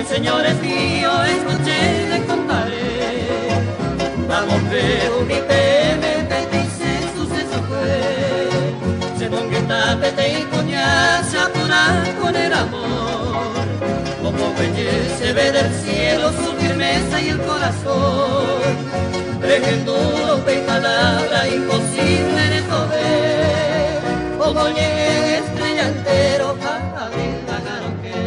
el Señor es mío, escuché, le contaré. Vamos, veo mi peme, te dice, suceso fue. Se mongueta, pete y cuña, se apura con el amor. Como se ve del cielo su firmeza y el corazón. Dejen duro, pe palabra imposible de poder. Como llegue estrella entero para abrir la karaoke.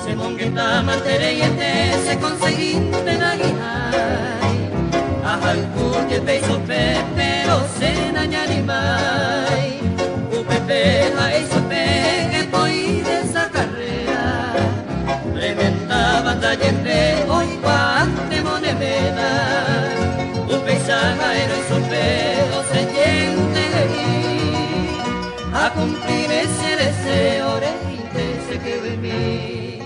Se mongueta mantereyete se conseguinte na guinay. Ahal kuye beso pero se nañarimay. Upepe a eso pegue poi de esa carrera. Tremenda banda yente hoy guante monemena. Upeisaga ero y sopero se yente a cumplir ese deseo reite se quedó en mí.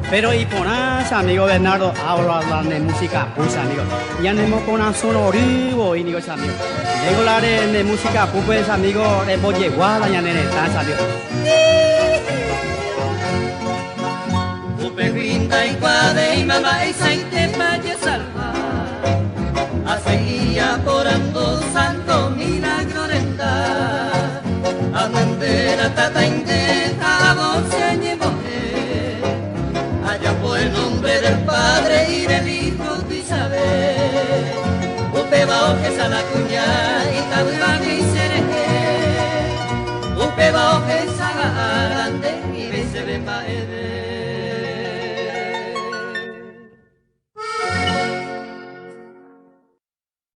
Pero y ponas, amigo Bernardo, hablar de música, pues amigo. Ya tenemos con un sonorivo y digo, amigo. Digo la de música, pues amigo, de Boyeguala, ya nene, estás amigo. Upe grinda y guade y mamá y saite valle salva. Seguía porando santo milagro renta. Amandera tata indeta, voz se llevó. Allá fue el nombre del Padre y del Hijo.